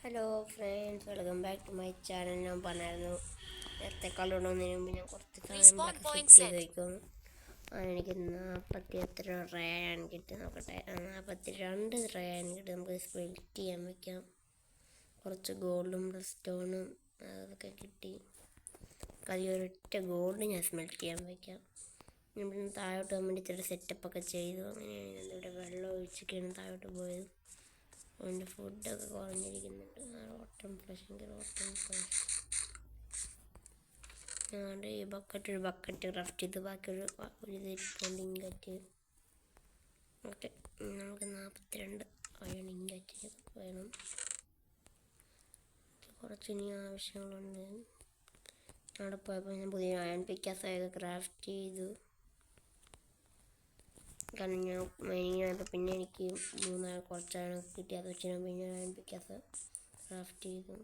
Hello friends, welcome back to my channel. ഞാൻ പറഞ്ഞായിരുന്നു നേരത്തെ കളിയിടുന്നതിന് മുമ്പ് ഞാൻ കുറച്ച് സാധനങ്ങളൊക്കെ സെറ്റ് ചെയ്ത് വയ്ക്കും. എനിക്ക് 40 എത്ര റേയാണ് കിട്ടി നോക്കട്ടെ. 42 റേയാണ് കിട്ടി. നമുക്ക് സ്പ്ലിറ്റ് ചെയ്യാൻ വയ്ക്കാം. കുറച്ച് ഗോൾഡും സ്റ്റോണും അതൊക്കെ കിട്ടി. ഒരൊറ്റ ഗോൾഡ് ഞാൻ സ്മെൽറ്റ് ചെയ്യാൻ വയ്ക്കാം. ഇവിടെ താഴോട്ട് വേണ്ടി ഇത്തിരി സെറ്റപ്പൊക്കെ ചെയ്തു. അങ്ങനെയാണ് ഇവിടെ വെള്ളം ഒഴിച്ചൊക്കെയാണ് താഴോട്ട് പോയത്. അതിൻ്റെ ഫുഡൊക്കെ കുറഞ്ഞിരിക്കുന്നുണ്ട്. റോട്ടൻ ഫ്ലഷ് അതുകൊണ്ട് ഈ ബക്കറ്റ് ക്രാഫ്റ്റ് ചെയ്ത് ബാക്കിയൊരു ഇരിപ്പുണ്ട് ഇങ്കറ്റ്. ഓക്കെ, നമുക്ക് 42 അയൺ ഇങ്കറ്റ് വേണം. കുറച്ച് ഇനി ആവശ്യങ്ങളുണ്ട്. അവിടെ പോയപ്പോൾ ഞാൻ പുതിയ അയൺ പിക്കാസൊക്കെ ക്രാഫ്റ്റ് ചെയ്തു. കാരണം ഞാൻ മൈനിങ്ങിനായപ്പോൾ പിന്നെ എനിക്ക് കുറച്ചാണ് കിട്ടി. അത് വെച്ച് ഞാൻ പിന്നെ അയൺ പിക്കാസ് ക്രാഫ്റ്റ് ചെയ്തു.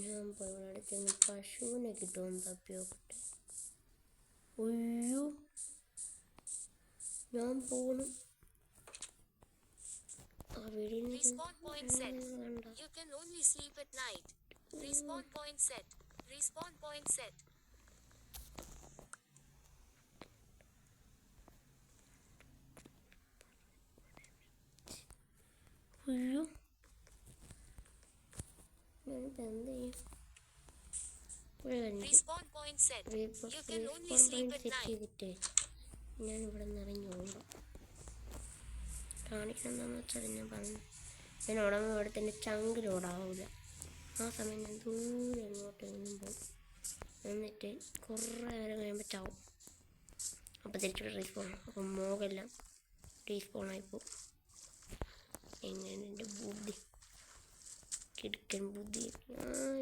ഞാൻ ഇപ്പോൾ ഇവിടെ അടുത്ത് പശുവിനെ കിട്ടുമെന്ന് തപ്പി നോക്കട്ടെ. അയ്യോ, ഞാൻ പോകണം. ആ വീടിന് അയ്യോ, ഞാനിപ്പോൾ എന്ത് ചെയ്യും? സെറ്റ് ചെയ്തിട്ടേ ഞാൻ ഇവിടെ നിന്ന് ഇറങ്ങി ഓടും. കാണിക്കണം എന്താണെന്ന് വെച്ചാൽ ഞാൻ പറഞ്ഞു, ഞാൻ ഓടുമ്പോൾ ഇവിടെ തന്നെ ചങ്കിലോടാവില്ല. ആ സമയം ഞാൻ ദൂരെ എങ്ങോട്ടെങ്കിലും പോകും. എന്നിട്ട് കുറേ നേരം കഴിയുമ്പോൾ ചാവും. അപ്പോൾ തിരിച്ചിട്ട് റീസ്പോൺ. അപ്പം മോകെല്ലാം റീസ്പോണായിപ്പോവും. എങ്ങനെ എൻ്റെ ബുദ്ധി, കിടക്കൻ ബുദ്ധി.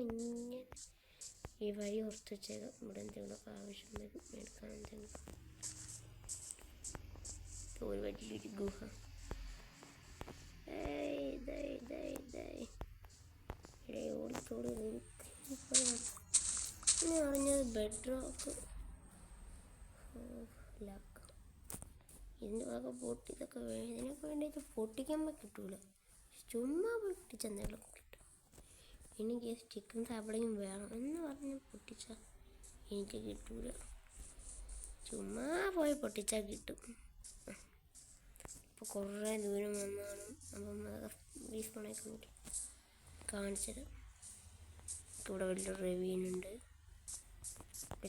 ഇങ്ങനെ ഈ വഴി ഓർത്ത് വെച്ചേക്കാം. ഇവിടെ എന്തെങ്കിലുമൊക്കെ ആവശ്യം വരും എടുക്കാൻ. എന്തെങ്കിലും ഒരു വലിയൊരു ഗുഹ. ഓടിത്തോടി പിന്നെ അറിഞ്ഞത് ബെഡ്റോക്ക് ലക്ക. ഇതിൻ്റെ ഭാഗം പൊട്ടിയതൊക്കെ ഇതിനൊക്കെ വേണ്ടിയിട്ട് പൊട്ടിക്കുമ്പോൾ കിട്ടൂല. ചുമ്മാ പൊട്ടിച്ചെന്തെങ്കിലും കിട്ടും. എനിക്ക് സ്റ്റിക്കും സാപ്പിളിങ്ങും വേണം എന്ന് പറഞ്ഞ് പൊട്ടിച്ചാൽ എനിക്ക് കിട്ടൂല. ചുമ്മാ പോയി പൊട്ടിച്ചാൽ കിട്ടും. ഇപ്പോൾ കുറേ ദൂരം വന്നാണ്. അപ്പം റീസ്പോണൊക്കെ കാണിച്ചത്. ഇവിടെ വലിയൊരു റെവീനുണ്ട്.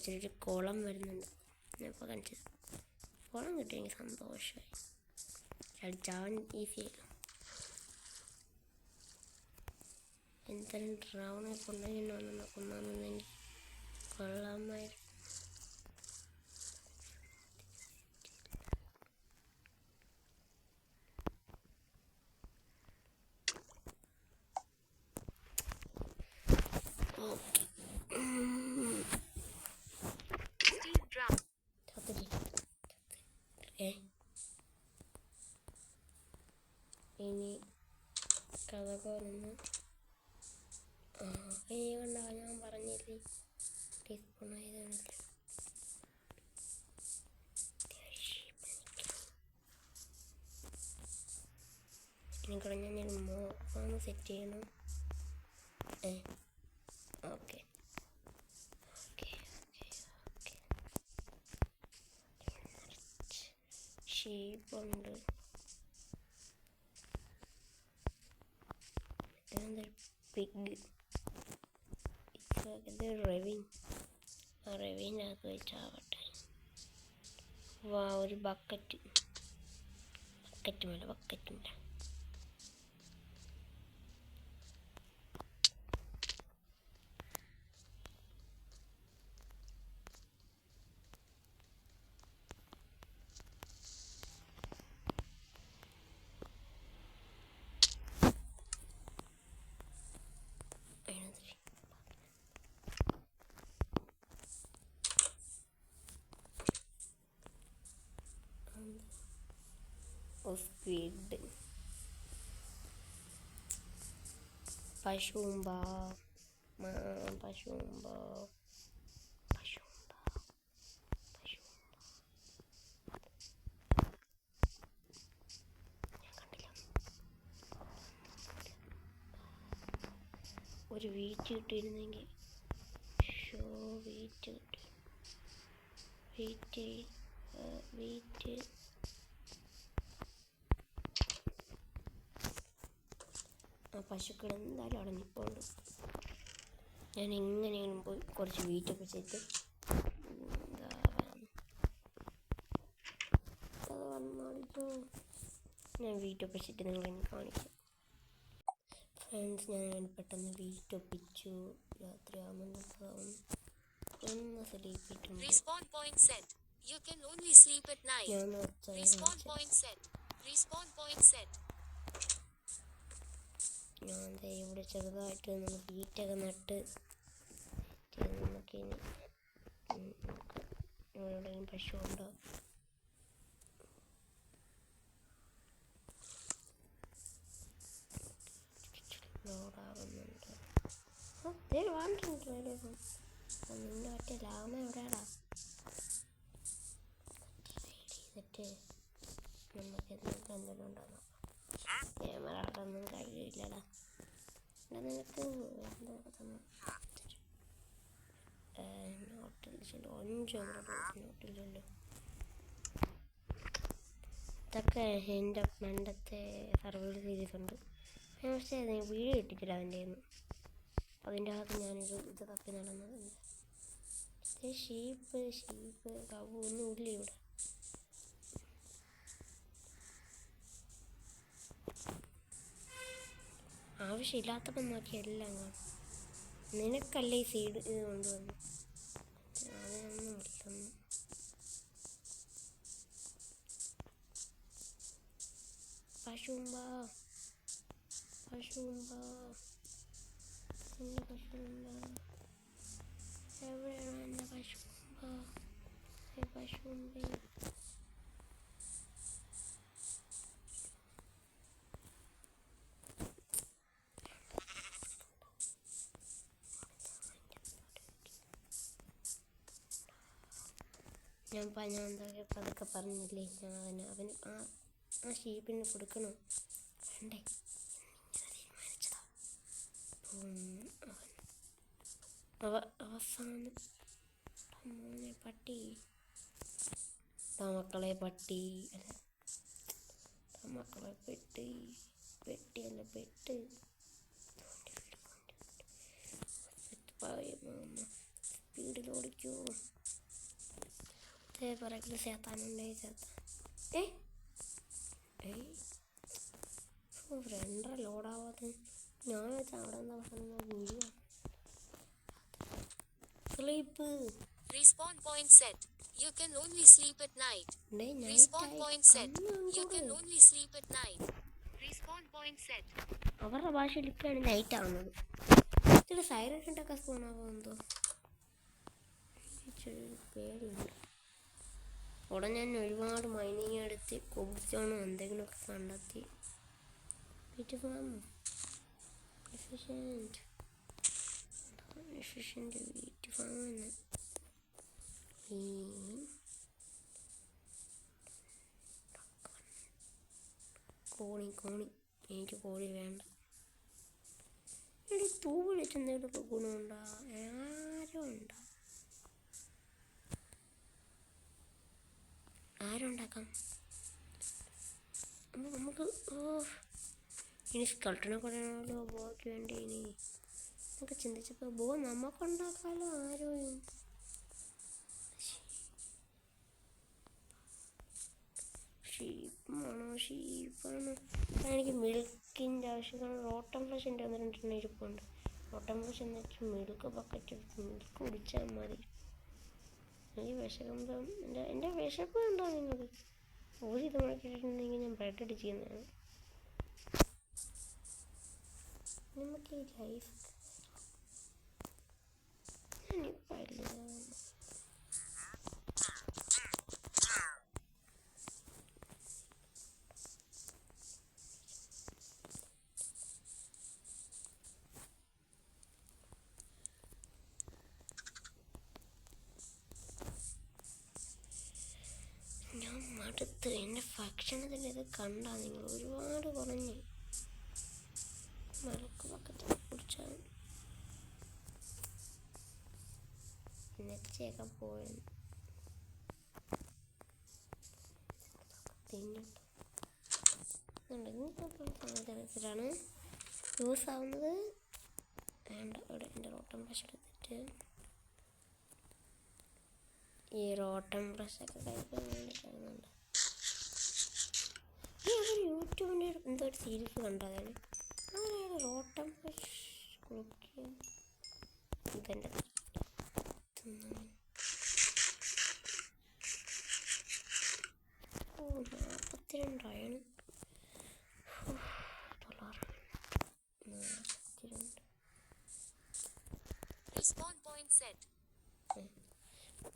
ചെറിയൊരു കുളം വരുന്നുണ്ട്. ഞാൻ ഇപ്പോൾ കാണിച്ചത് കുളം കിട്ടി. എനിക്ക് സന്തോഷമായി. അടിച്ചാൻ ഈസിയായി. എന്തായാലും ഡ്രൗണെ കൊണ്ടുപോയി കൊള്ളാമായിരുന്നു. ഇനി കഥ കുറഞ്ഞ് കണ്ട ഞാൻ പറഞ്ഞില്ലേ ടീസ്പൂണായതാണല്ലോ. ഇനി കുറഞ്ഞ ഞാൻ മോഫാന്ന് സെറ്റ് ചെയ്യണം. ഓക്കെ ഷീപ്പുണ്ട്. പിഗ്. ഇത് റെവിൻ. ആ റെവിനകത്ത് വെച്ചാവട്ടെ. ഒരു ബക്കറ്റ് മേലെ സ്ക്വിഡ്. പശുമ്പ. ഒരു വീറ്റ് കിട്ടിയിരുന്നെങ്കിൽ. ഷോ വീറ്റ് കിട്ടി. വീറ്റ് ആ പശുക്കൾ എന്തായാലും അവിടെ നിൽപ്പുണ്ട്. ഞാൻ എങ്ങനെയും പോയി കുറച്ച് വീറ്റൊക്കെ ചെയ്ത് അത് വന്നാലോ. ഞാൻ വീറ്റൊക്കെ ചെയ്തിട്ട് നിങ്ങളെ കാണിക്കാം. ഫ്രണ്ട്സ്, ഞാൻ പെട്ടെന്ന് വീറ്റൊപ്പിച്ചു. രാത്രിയാകുമ്പോൾ ഒന്ന് സ്ലീപ്പിട്ടുണ്ട്. ഞാൻ ഇവിടെ ചെറുതായിട്ട് നമ്മൾ വീറ്റൊക്കെ നട്ട് നമുക്കിനി എവിടെയും പശു ഉണ്ടോ. ലോഡാവുന്നുണ്ട്. നിന്റെ മറ്റേ ലാമ എവിടെയാടാ? ചെയ്തിട്ട് നമുക്ക് എന്തെങ്കിലും ഉണ്ടോ നോക്കാം. ക്യാമറകളൊന്നും കഴിയില്ലടാ. നിനക്ക് എന്തൊക്കെ തന്നെ നോട്ടില്ലല്ലോ. 5 നോട്ടില്ലല്ലോ. ഇതൊക്കെ എൻ്റെ പണ്ടത്തെ സർവൈവൽ സീരീസ് ഉണ്ട്. പക്ഷേ വീഡിയോ ഇട്ടിട്ടില്ല അതിൻ്റെ നിന്ന്. അതിൻ്റെ അകത്ത് ഞാനിത് തപ്പി നടന്നത്. ഷീപ്പ് കവു ഒന്നും ഇല്ല ഇവിടെ. ആവശ്യമില്ലാത്തപ്പം നോക്കി എല്ലാം കാണും. നിനക്കല്ലേ ഈ സീഡ് ഇത് കൊണ്ടുവന്നു. അതിനൊന്നും ഇല്ലെന്ന്. പശുമ്പ എവിടെയാണോ എൻ്റെ പശുമ്പ? ഞാൻ എന്തൊക്കെ പതുക്കെ പറഞ്ഞില്ലേ. അവന് ആ ഷീപ്പിന് കൊടുക്കണോ വേണ്ടേ തീരുമാനിച്ചതാ. അവസാനം മോനെ പട്ടി മക്കളെ പെട്ട് സ്പീഡിൽ ഓടിക്കൂ. പറക്കിൽ ചേത്താനുണ്ടായി. ഫ്രണ്ട ലോഡാവാതെ ഞാൻ വെച്ചാൽ അവിടെ എന്താ പറയുന്നത്? Video sleep. Respawn point set. You can only sleep at night. Respawn point set. You can only sleep at night. Respawn point set. അവരുടെ ഭാഷയിൽ ഇപ്പോഴാണ് നൈറ്റ് ആവുന്നത്. ചില സൈറൻറ്റൊക്കെ സ്പോണാവോ എന്തോ പേടിയുണ്ട്. ഉടനെ ഞാൻ ഒരുപാട് മൈനിങ് എടുത്ത് കൊബിസ്റ്റോണോ എന്തെങ്കിലുമൊക്കെ കണ്ടെത്തി. എഫിഷ്യൻ്റ് വീറ്റ് ഫാം തന്നെ. കോണി എനിക്ക് കോഴി വേണ്ട. എടി തൂവ് വെച്ച് എന്തെങ്കിലുമൊക്കെ ഗുണമുണ്ടോ? ആരുണ്ടാക്കാം നമുക്ക്? ഇനി സ്കൾട്ടിനെ കൊണ്ടാണല്ലോ ബോയ്ക്ക് വേണ്ടി. ഇനി നമുക്ക് ചിന്തിച്ചപ്പോൾ ബോ നമുക്കുണ്ടാക്കാമല്ലോ. ആരോയും ഷീപ്പാണ്. എനിക്ക് മിൽക്കിൻ്റെ ആവശ്യമാണ്. റോട്ടൻ ഫ്ലഷിൻ്റെ 1-2 ഇരിപ്പുണ്ട്. റോട്ടൻ ഫ്ലഷ് എന്നിട്ട് മിൽക്ക് ബക്കറ്റ് മിൽക്ക് കുടിച്ചാൽ മതി. എനിക്ക് വിശക്കുമ്പം എൻ്റെ വിശപ്പ് ഉണ്ടോ നിങ്ങൾക്ക്? ഇത് മുടക്കിയിട്ടുണ്ടെങ്കിൽ ഞാൻ ബ്രെഡ് അടിച്ചിരുന്നതാണ്. നമുക്ക് ഈ ലൈഫ് ഞാനിപ്പോൾ അടുത്ത് എൻ്റെ ഭക്ഷണത്തിൻ്റെ ഇത് കണ്ടാ നിങ്ങൾ ഒരുപാട് കുറഞ്ഞ്. മലക്ക് പക്കത്തിൽ കുടിച്ചാൽ നെച്ചയൊക്കെ പോയി തിന്നിട്ട് സമയത്തിനനുസരിച്ചാണ് യൂസ് ആവുന്നത്. വേണ്ട ഇവിടെ എൻ്റെ റോട്ടം ബ്രഷ് എടുത്തിട്ട് ഈ റോട്ടം ബ്രഷൊക്കെ കഴിക്കാൻ വേണ്ടിയിട്ടുണ്ട്. യൂട്യൂബിൻ്റെ എന്തോ ഒരു സീരീസ് കണ്ടതാണ്. അങ്ങനെയാണ് റോട്ടം ബ്രഷ് കുളിക്കും ഇതെൻ്റെ ഓ 42 Respawn point set.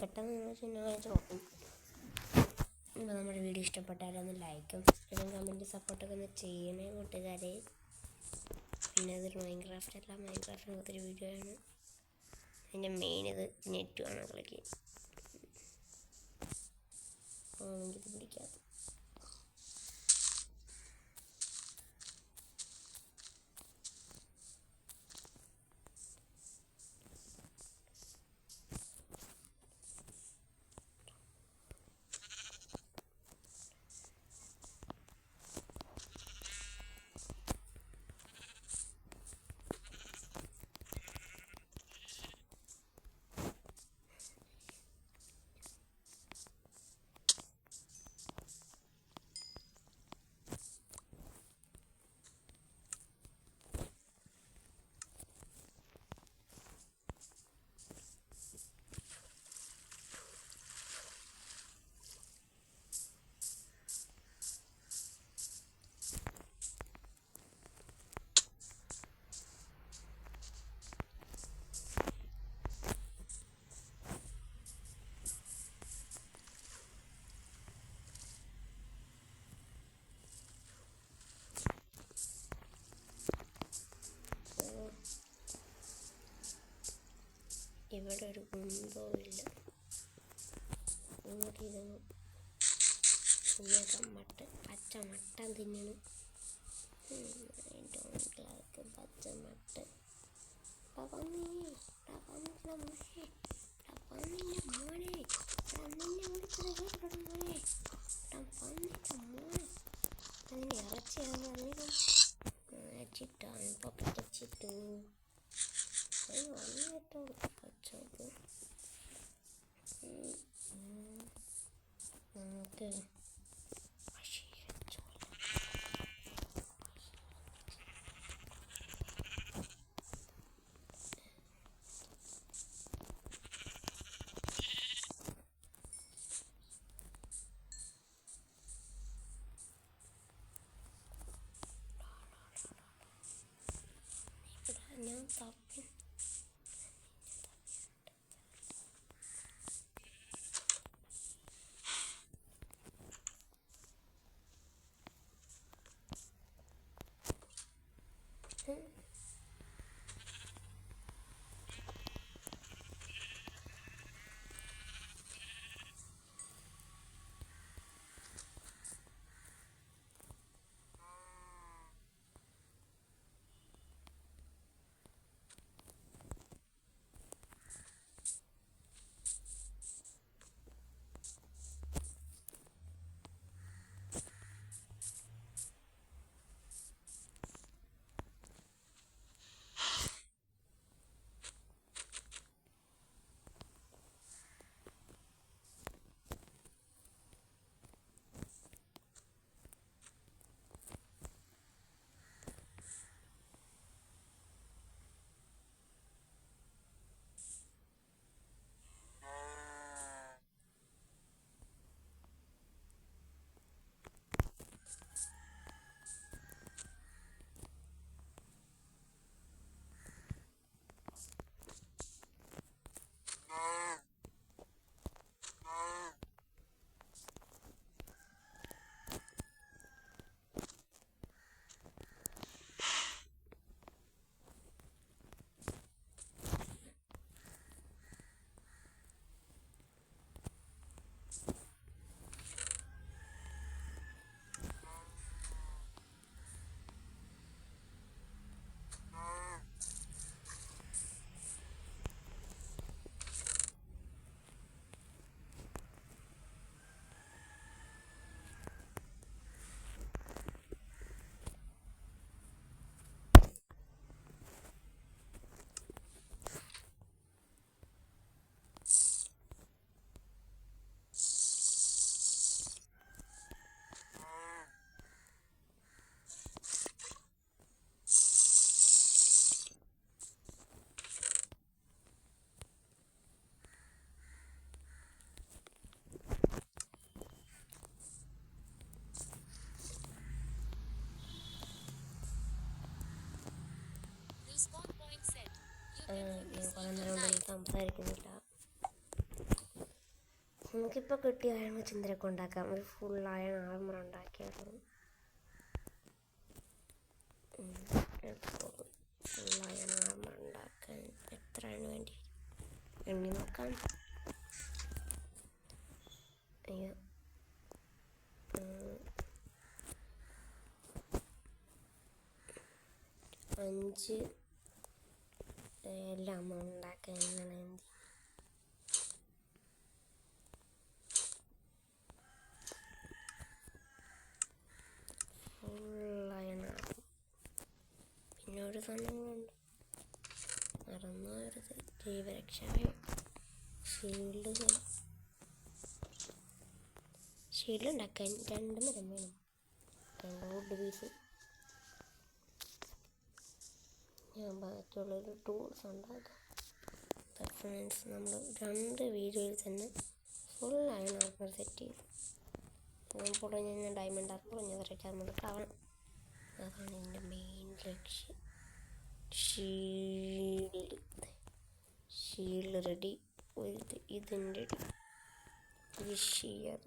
പെട്ടെന്ന് നോക്കും. അപ്പോൾ നമ്മുടെ വീഡിയോ ഇഷ്ടപ്പെട്ടാലൊന്ന് ലൈക്കും കമൻറ്റ് സപ്പോർട്ടൊക്കെ ഒന്ന് ചെയ്യണേ കൂട്ടുകാരെ. പിന്നെ അതൊരു മൈൻക്രാഫ്റ്റിന് ഒത്തിരി വീഡിയോ ആണ്. അതിൻ്റെ മെയിൻ ഇത് നെറ്റ് ആണ് കളിക്ക്. എനിക്കിത് പിടിക്കാതെ ഇവിടെ ഒരു കുന്തോ ഇല്ല. ഇങ്ങോട്ട് ഇതൊന്ന് പച്ച മട്ടൻ തിന്നണം. പച്ചമട്ടൻ മോനെ അതിന് ഇറച്ചിയാണ് ചിട്ടാണ് പൊക്കച്ചിട്ടു വന്നിട്ടോ പച്ചപ്പ് നമുക്ക് ഞാൻ തപ്പി ഞാൻ കുറേ നേരം കൊണ്ട് സംസാരിക്കുന്നില്ല. നമുക്കിപ്പോൾ കിട്ടിയ അയൺ വെച്ച് എന്തൊക്കെ ഉണ്ടാക്കാം. ഒരു ഫുൾ അയൺ ആർമർ ഉണ്ടാക്കിയായിരുന്നു. ഫുൾ അയൺ ആർമർ ഉണ്ടാക്കാൻ എത്രയാണ് വേണ്ടി എണ്ണി നോക്കാം. അയ്യോ, 5 എല്ലാം ഉണ്ടാക്കാൻ എന്താണ് ഫുള്ളായണാകും. പിന്നെ ഒരു സംഭവങ്ങളുണ്ട് മറന്നുപോയത്, ജീവരക്ഷ ഷീൽഡ് ഉണ്ടാക്കാൻ 2 മരം വേണം, 2 വുഡ് പീസ്. ഞാൻ ബാക്കിയുള്ളൊരു ടൂൾസ് ഉണ്ടാക്കാം. ഫ്രണ്ട്സ്, നമ്മൾ 2 വീഡിയോയിൽ തന്നെ ഫുൾ അയൺ ആർമർ സെറ്റ് ചെയ്തു. പൊടഞ്ഞ ഡയമണ്ട് ആർമർ റെഡ് ആർമർ ആവണം. അതാണ് എൻ്റെ മെയിൻ ലക്ഷ്യം. Shield ready. ഇതിൻ്റെ ഈ ഷിയർ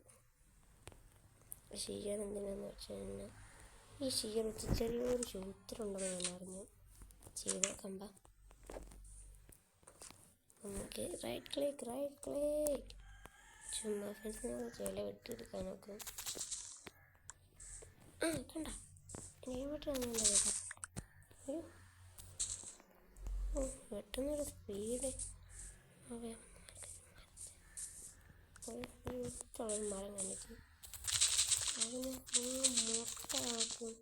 എന്തിനാന്ന് വെച്ച് കഴിഞ്ഞാൽ ഈ ഷിയർ വെച്ച് ചെറിയൊരു സൂത്രമുണ്ടെന്ന് ഞാൻ അറിഞ്ഞു. ചെയ്ത് നോക്കമ്പ നമുക്ക് റൈറ്റ് ക്ലിക്ക് ചുമ്മാ ഫ്രണ്ട്സ് ചില വെട്ടിയെടുക്കാൻ നോക്കും. കണ്ട വെട്ടുന്നുണ്ടോ? വെട്ടുന്നൊരു സ്പീഡ്. ഒരു മരം കണ്ടിട്ട് അതിന് മൊത്തമാക്കും.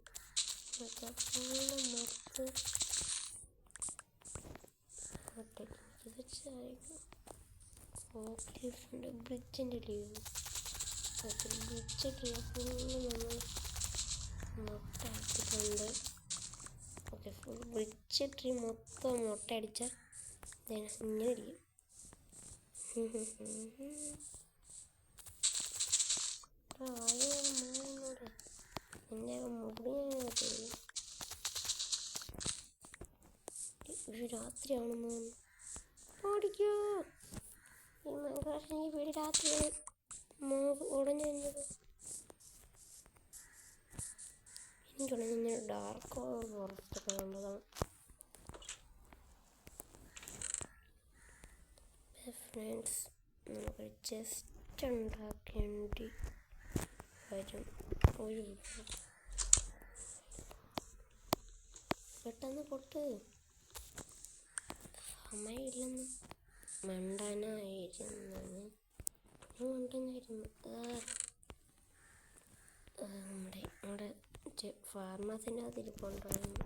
ബ്രിഡ്ജിൻ്റെ ലീവ് ഫുള്ള് നമ്മൾ മുട്ട ആക്കിയിട്ടുണ്ട്. ഓക്കെ, ഫുൾ ബ്രിഡ്ജ് ട്രീ മൊത്തം മുട്ട അടിച്ചാൽ ഇങ്ങനെ ഇരിക്കും. എൻ്റെ മുടി ചെയ്യും. ഒരു രാത്രിയാണെന്ന് ഓടിക്കോ. ഈ മൈൻക്രാഫ്റ്റ് എനിക്ക് വീട് രാത്രി ഉടഞ്ഞു കഴിഞ്ഞത്. എനിക്കുടഞ്ഞ ഡാർക്ക് ഫോറസ്റ്റൊക്കെ കണ്ടതാണ്. ഫ്രണ്ട്സ്, നമുക്ക് ജസ്റ്റ് ഉണ്ടാക്കേണ്ടി വരും. ഒരു പെട്ടെന്ന് പൊട്ട്, സമയമില്ലെന്ന്. മണ്ടനായിരുന്നു. നമ്മുടെ ഫാർമസിൻ്റെ അതിൽ കൊണ്ടുപോയിരുന്നു.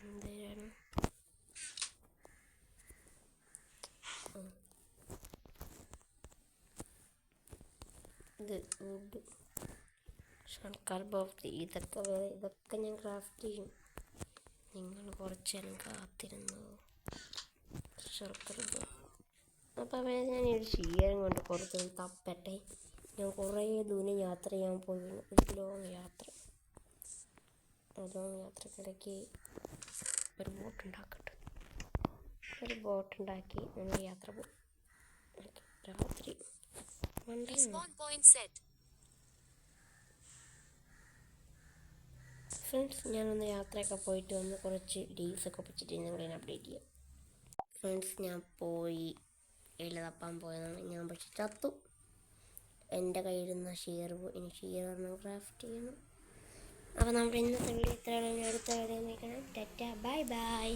എന്തിനാണ് ഇത് വുഡ് ഷൾക്കർ ബോക്സ്. ഇതൊക്കെ ഞാൻ ക്രാഫ്റ്റ് ചെയ്യും. നിങ്ങൾ കുറച്ച് നേരം കാത്തിരുന്നു. Shulker box. അപ്പോൾ ഞാൻ ഒരു ഷീരം കൊണ്ട് കൊടുത്ത് തപ്പട്ടെ. ഞാൻ കുറേ ദൂരം യാത്ര ചെയ്യാൻ പോയി. ഒരു ലോങ് യാത്രക്കിടയ്ക്ക് ഒരു ബോട്ടുണ്ടാക്കി നമ്മൾ യാത്ര പോകും. രാത്രി ഫ്രണ്ട്സ്, ഞാനൊന്ന് യാത്രയൊക്കെ പോയിട്ട് വന്ന് കുറച്ച് ഡീൽസൊക്കെ വെച്ചിട്ട് നിങ്ങളെ അപ്ഡേറ്റ് ചെയ്യാം. ഫ്രണ്ട്സ്, ഞാൻ പോയി ഇല തപ്പാൻ പോയതാണ്. ഞാൻ പക്ഷെ ചത്തു. എൻ്റെ കയ്യിലിരുന്ന ഷെയർ പോയി. ഇനി ഷെയർ ക്രാഫ്റ്റ് ചെയ്യണം. അപ്പോൾ നമ്മുടെ ഇന്നത്തെ വീഡിയോ ഇത്രയാണ്. അടുത്ത വീഡിയോ നോക്കണം. Tata, bye bye.